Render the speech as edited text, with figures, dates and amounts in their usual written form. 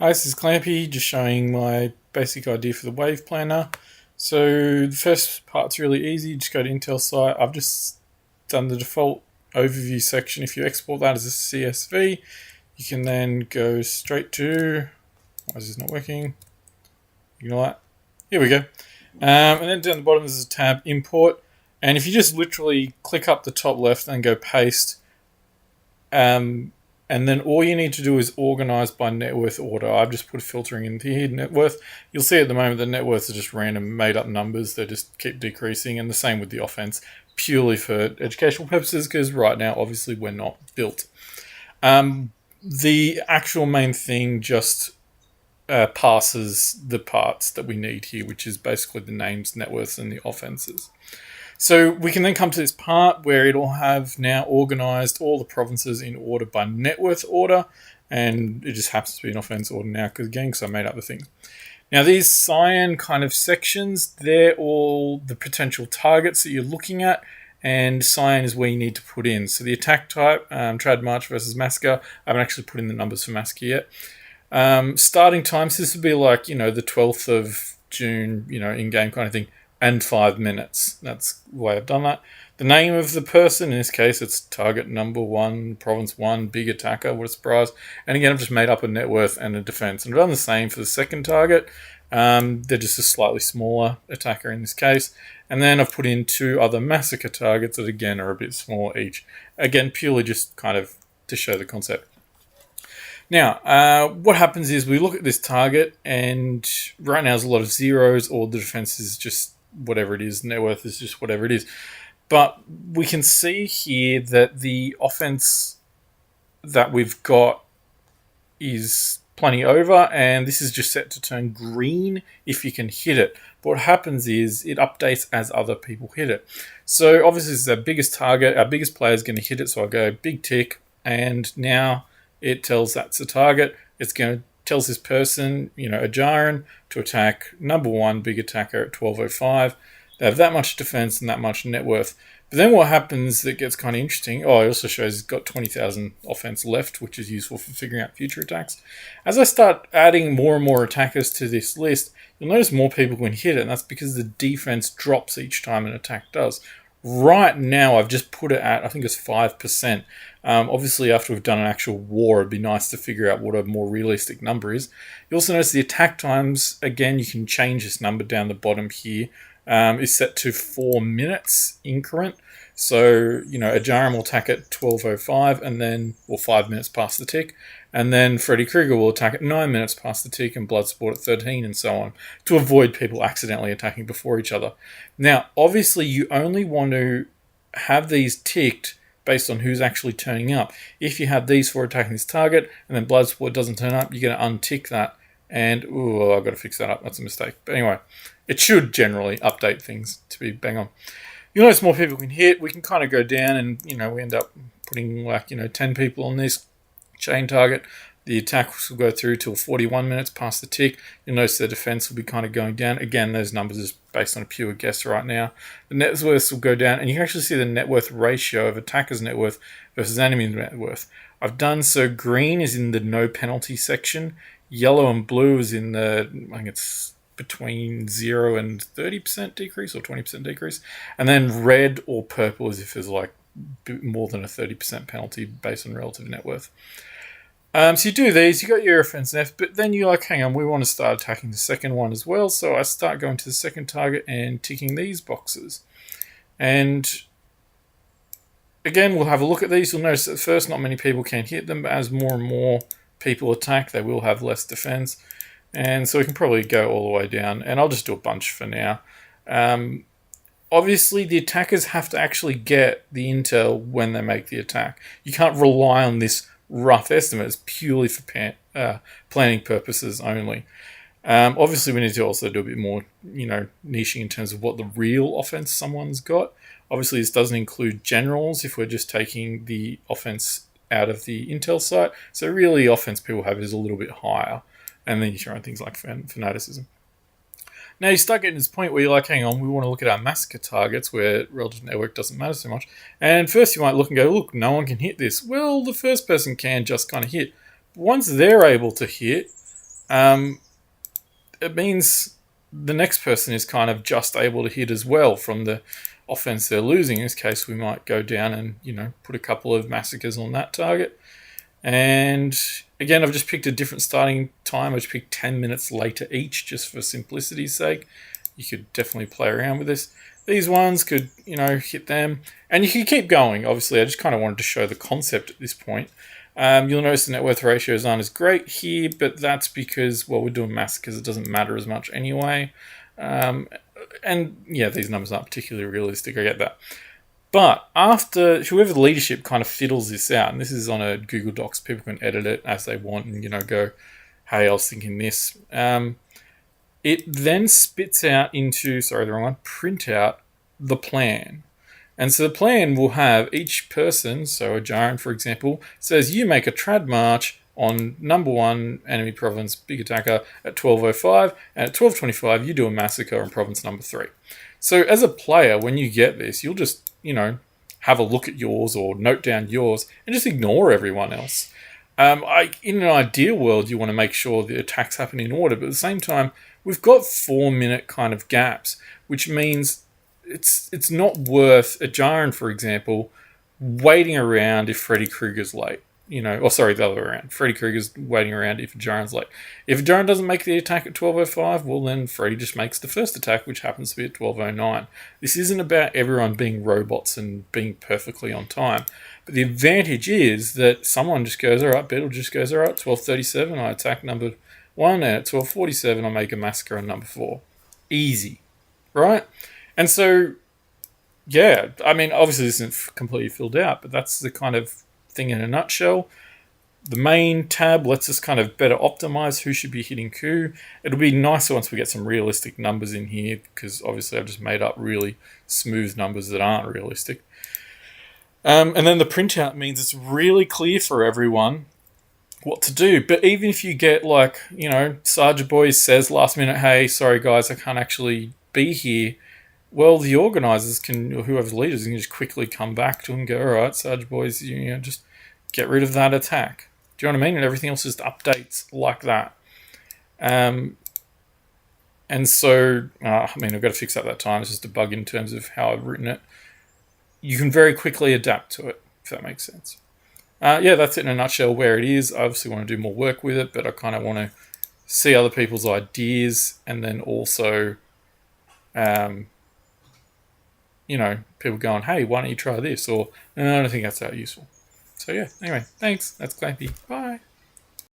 Hi, this is Clampy, just showing my basic idea for the wave planner. So the first part's really easy, just go to Intel site. I've just done the default overview section. If you export that as a CSV, you can then go straight to, why is this not working? Ignore that. Here we go. And then down the bottom there's a tab, import. And if you just literally click up the top left and go paste, and then all you need to do is organize by net worth order. I've just put filtering in here, net worth. You'll see at the moment the net worths are just random made up numbers. They just keep decreasing, and the same with the offense, purely for educational purposes, because right now, obviously, we're not built. The actual main thing just passes the parts that we need here, which is basically the names, net worths, and the offenses. So we can then come to this part where it'll have now organized all the provinces in order by net worth order, and it just happens to be an offense order now because I made up the thing. Now these cyan kind of sections, they're all the potential targets that you're looking at, and cyan is where you need to put in. So the attack type, Trad March versus Massacre, I haven't actually put in the numbers for Massacre yet. Starting times, this would be like, the 12th of June, in-game kind of thing, and 5 minutes. That's the way I've done that. The name of the person, in this case, it's target number 1, province 1, big attacker, what a surprise. And again, I've just made up a net worth and a defense. And I've done the same for the second target. They're just a slightly smaller attacker in this case. And then I've put in 2 other massacre targets that, again, are a bit smaller each. Again, purely just kind of to show the concept. Now, what happens is we look at this target, and right now there's a lot of zeros, or the defense is just whatever it is, net worth is just whatever it is. But we can see here that the offense that we've got is plenty over, and this is just set to turn green if you can hit it. But what happens is it updates as other people hit it. So obviously this is our biggest target, our biggest player is going to hit it, so I'll go big tick, and now it tells that's the target. It's going to tells this person, Ajaran, to attack number 1 big attacker at 12:05. They have that much defense and that much net worth. But then what happens that gets kind of interesting, it also shows he's got 20,000 offense left, which is useful for figuring out future attacks. As I start adding more and more attackers to this list, you'll notice more people can hit it, and that's because the defense drops each time an attack does. Right now, I've just put it at, I think it's 5%. Obviously, after we've done an actual war, it'd be nice to figure out what a more realistic number is. You also notice the attack times, again, you can change this number down the bottom here, is set to 4 minutes increment. So, Ajaram will attack at 12:05 and then, 5 minutes past the tick. And then Freddy Krueger will attack at 9 minutes past the tick and Bloodsport at 13 and so on, to avoid people accidentally attacking before each other. Now, obviously, you only want to have these ticked based on who's actually turning up. If you have these 4 attacking this target and then Bloodsport doesn't turn up, you're going to untick that. And, I've got to fix that up. That's a mistake. But anyway, it should generally update things to be bang on. You'll notice more people can hit. We can kind of go down and, we end up putting 10 people on this chain target. The attacks will go through till 41 minutes past the tick. You'll notice the defense will be kind of going down. Again, those numbers are based on a pure guess right now. The net worth will go down, and you can actually see the net worth ratio of attacker's net worth versus enemy net worth. I've done so green is in the no penalty section. Yellow and blue is in the, I think it's between 0 and 30% decrease or 20% decrease. And then red or purple is if there's more than a 30% penalty based on relative net worth. So you do these, you got your offense F, but then you're like, hang on, we want to start attacking the second one as well. So I start going to the second target and ticking these boxes. And again, we'll have a look at these. You'll notice at first not many people can hit them, but as more and more people attack, they will have less defense. And so we can probably go all the way down. And I'll just do a bunch for now. Obviously, the attackers have to actually get the intel when they make the attack. You can't rely on this rough estimate. It's purely for planning purposes only. Obviously, we need to also do a bit more, niching in terms of what the real offense someone's got. Obviously, this doesn't include generals if we're just taking the offense out of the intel site. So really, offense people have is a little bit higher. And then you throw in things like fanaticism. Now you start getting to this point where you're like, hang on, we want to look at our massacre targets where relative network doesn't matter so much. And first you might look and go, look, no one can hit this. Well, the first person can just kind of hit. But once they're able to hit, it means the next person is kind of just able to hit as well from the offense they're losing. In this case, we might go down and, put a couple of massacres on that target. And again, I've just picked a different starting time. I just picked 10 minutes later each, just for simplicity's sake. You could definitely play around with this. These ones could, hit them. And you can keep going. Obviously, I just kind of wanted to show the concept at this point. You'll notice the net worth ratios aren't as great here, but that's because, well, we're doing massacres. It doesn't matter as much anyway. And yeah, these numbers aren't particularly realistic. I get that. But after whoever the leadership kind of fiddles this out, and this is on a Google Docs, people can edit it as they want and, go, hey, I was thinking this. It then spits out into, sorry, the wrong one, print out the plan. And so the plan will have each person, so a Jaren, for example, says you make a trad march on number 1 enemy province, big attacker, at 12:05, and at 12:25 you do a massacre on province number 3. So as a player, when you get this, you'll just, have a look at yours or note down yours and just ignore everyone else. In an ideal world, you want to make sure the attacks happen in order, but at the same time, we've got 4-minute kind of gaps, which means it's not worth a Jaren, for example, waiting around if Freddy Krueger's late. The other way around. Freddy Krueger's waiting around if a Jaren's late. If a Jaren doesn't make the attack at 12:05, well then Freddy just makes the first attack, which happens to be at 12:09. This isn't about everyone being robots and being perfectly on time. But the advantage is that someone just goes, alright, Beetle just goes, alright, 12:37, I attack number 1, and at 12:47 I make a massacre on number 4. Easy. Right? And so, yeah, I mean, obviously this isn't completely filled out, but that's the kind of thing in a nutshell. The main tab lets us kind of better optimize who should be hitting who. It'll be nicer once we get some realistic numbers in here, because obviously I've just made up really smooth numbers that aren't realistic. And then the printout means it's really clear for everyone what to do. But even if you get Sergeant Boys says last minute, hey, sorry guys, I can't actually be here. Well, the organisers can, or whoever's leaders, can just quickly come back to them and go, all right, Sarge Boys, just get rid of that attack. Do you know what I mean? And everything else just updates like that. And so, I've got to fix up that time. It's just a bug in terms of how I've written it. You can very quickly adapt to it, if that makes sense. That's it in a nutshell where it is. I obviously want to do more work with it, but I kind of want to see other people's ideas and then also... people going, hey, why don't you try this? Or, no, I don't think that's that useful. So, yeah, anyway, thanks. That's Clampy. Bye.